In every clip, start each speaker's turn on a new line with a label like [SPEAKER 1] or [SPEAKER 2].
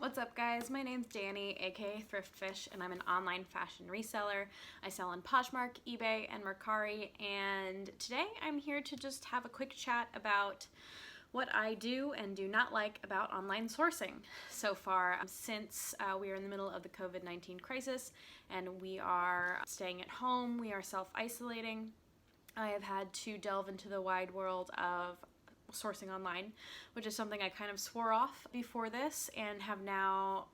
[SPEAKER 1] What's up guys, my name's Danny, aka Thrift Fish, and I'm an online fashion reseller. I sell on Poshmark, eBay, and Mercari, and today I'm here to just have a quick chat about what I do and do not like about online sourcing so far. Since we are in the middle of the COVID-19 crisis and we are staying at home, we are self-isolating, I have had to delve into the wide world of sourcing online, which is something I kind of swore off before this and have now.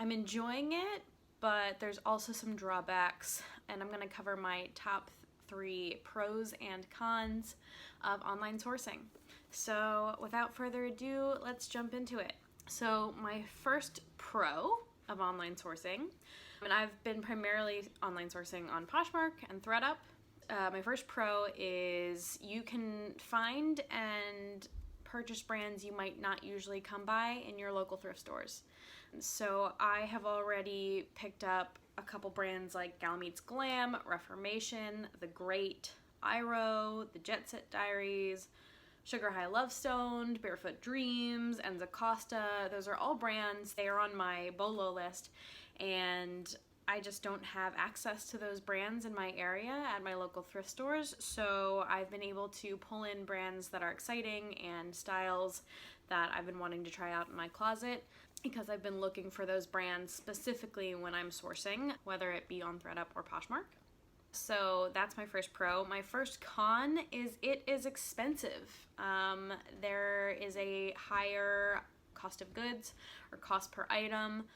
[SPEAKER 1] I'm enjoying it, but there's also some drawbacks, and I'm going to cover my top 3 pros and cons of online sourcing. So without further ado, let's jump into it. So my first pro of online sourcing, and I've been primarily online sourcing on Poshmark and ThredUp. My first pro is you can find and purchase brands you might not usually come by in your local thrift stores. So I have already picked up a couple brands like Gal Meets Glam, Reformation, The Great, Iro, The Jet Set Diaries, Sugar High Love Stoned, Barefoot Dreams, and Costa. Those are all brands. They are on my BOLO list, and I just don't have access to those brands in my area at my local thrift stores, so I've been able to pull in brands that are exciting and styles that I've been wanting to try out in my closet because I've been looking for those brands specifically when I'm sourcing, whether it be on ThredUp or Poshmark. So that's my first pro. My first con is it is expensive. There is a higher cost of goods or cost per item.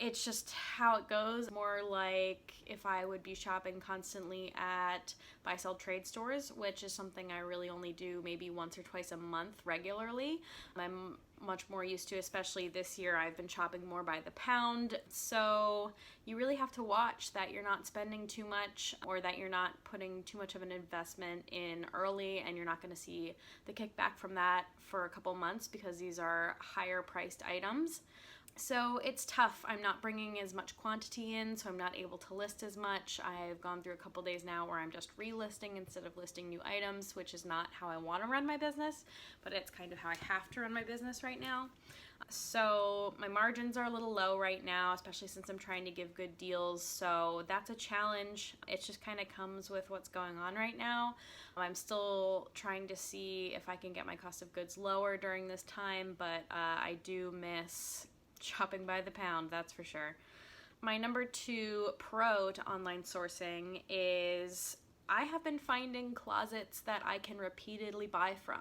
[SPEAKER 1] It's just how it goes. More like if I would be shopping constantly at buy sell trade stores, which is something I really only do maybe once or twice a month regularly. I'm much more used to, especially this year, I've been shopping more by the pound. So you really have to watch that you're not spending too much or that you're not putting too much of an investment in early, and you're not going to see the kickback from that for a couple months because these are higher priced items. So it's tough. I'm not bringing as much quantity in, so I'm not able to list as much. I've gone through a couple days now where I'm just relisting instead of listing new items, which is not how I want to run my business, but it's kind of how I have to run my business right now. So my margins are a little low right now, especially since I'm trying to give good deals, so that's a challenge. It just kind of comes with what's going on right now. I'm still trying to see if I can get my cost of goods lower during this time, but I do miss shopping by the pound, that's for sure. My number 2 pro to online sourcing is I have been finding closets that I can repeatedly buy from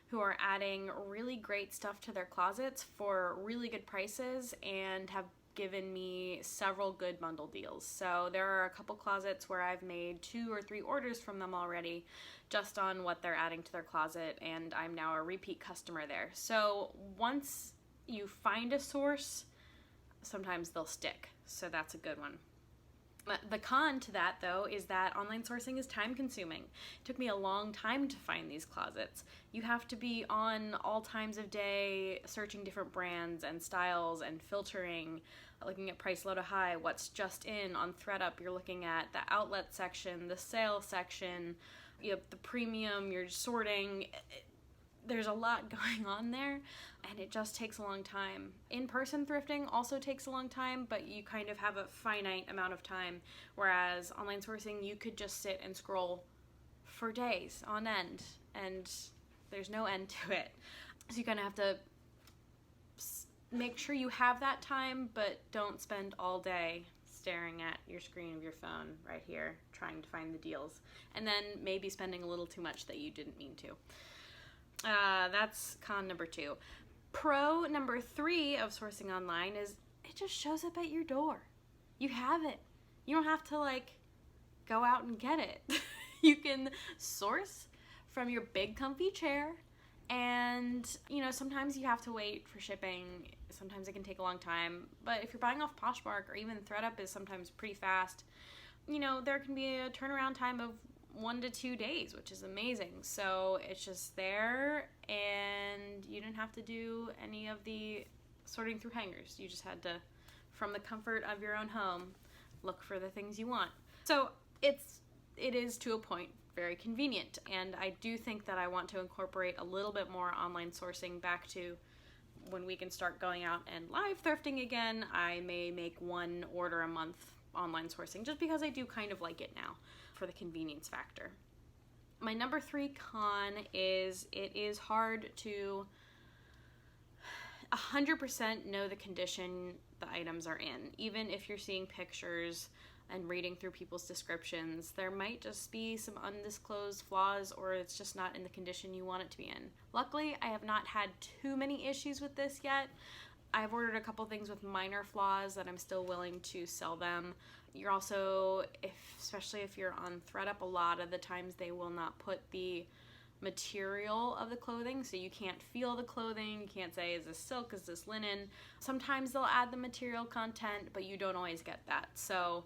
[SPEAKER 1] who are adding really great stuff to their closets for really good prices and have given me several good bundle deals. So there are a couple closets where I've made 2 or 3 orders from them already just on what they're adding to their closet, and I'm now a repeat customer there. So once you find a source, sometimes they'll stick, so that's a good one. The con to that, though, is that online sourcing is time consuming. It took me a long time to find these closets. You have to be on all times of day searching different brands and styles and filtering, looking at price low to high, what's just in. On ThredUp, you're looking at the outlet section, the sale section, you have the premium, you're sorting. There's a lot going on there, and it just takes a long time. In-person thrifting also takes a long time, but you kind of have a finite amount of time, whereas online sourcing, you could just sit and scroll for days on end, and there's no end to it. So you kind of have to make sure you have that time, but don't spend all day staring at your screen of your phone right here, trying to find the deals, and then maybe spending a little too much that you didn't mean to. That's con number 2. Pro number 3 of sourcing online is it just shows up at your door. You have it. You don't have to go out and get it. You can source from your big comfy chair, and sometimes you have to wait for shipping. Sometimes it can take a long time, but if you're buying off Poshmark or even ThredUp is sometimes pretty fast, there can be a turnaround time of 1 to 2 days, which is amazing. So it's just there, and you didn't have to do any of the sorting through hangers. You just had to, from the comfort of your own home, look for the things you want. So it is to a point very convenient, and I do think that I want to incorporate a little bit more online sourcing back to when we can start going out and live thrifting again, I may make 1 order a month online sourcing, just because I do kind of like it now for the convenience factor. My number 3 con is it is hard to 100% know the condition the items are in. Even if you're seeing pictures and reading through people's descriptions, there might just be some undisclosed flaws, or it's just not in the condition you want it to be in. Luckily, I have not had too many issues with this yet. I've ordered a couple things with minor flaws that I'm still willing to sell them. You're also, especially if you're on ThredUp, a lot of the times they will not put the material of the clothing, so you can't feel the clothing. You can't say, is this silk, is this linen? Sometimes they'll add the material content, but you don't always get that. So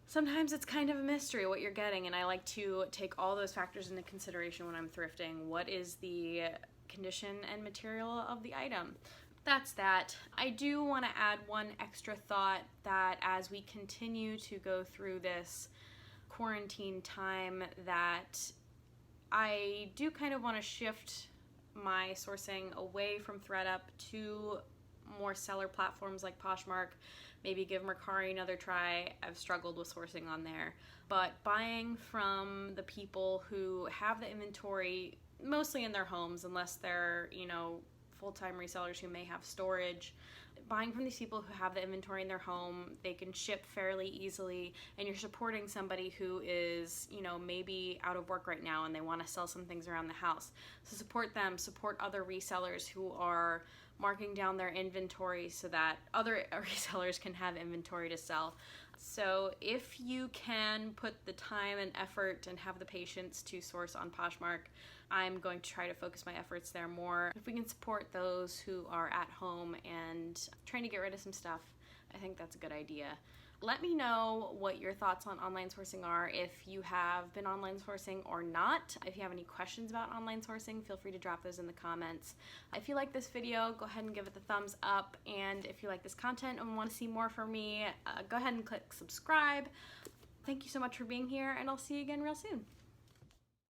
[SPEAKER 1] sometimes it's kind of a mystery what you're getting, and I like to take all those factors into consideration when I'm thrifting. What is the condition and material of the item? That's that. I do want to add one extra thought, that as we continue to go through this quarantine time, that I do kind of want to shift my sourcing away from ThredUp to more seller platforms like Poshmark. Maybe give Mercari another try. I've struggled with sourcing on there. But buying from the people who have the inventory mostly in their homes, unless they're, full-time resellers who may have storage. Buying from these people who have the inventory in their home, they can ship fairly easily, and you're supporting somebody who is, maybe out of work right now and they want to sell some things around the house. So support them, support other resellers who are marking down their inventory so that other resellers can have inventory to sell. So if you can put the time and effort and have the patience to source on Poshmark, I'm going to try to focus my efforts there more. If we can support those who are at home and trying to get rid of some stuff, I think that's a good idea. Let me know what your thoughts on online sourcing are, if you have been online sourcing or not. If you have any questions about online sourcing, feel free to drop those in the comments. If you like this video, go ahead and give it the thumbs up. And if you like this content and want to see more from me, go ahead and click subscribe. Thank you so much for being here, and I'll see you again real soon.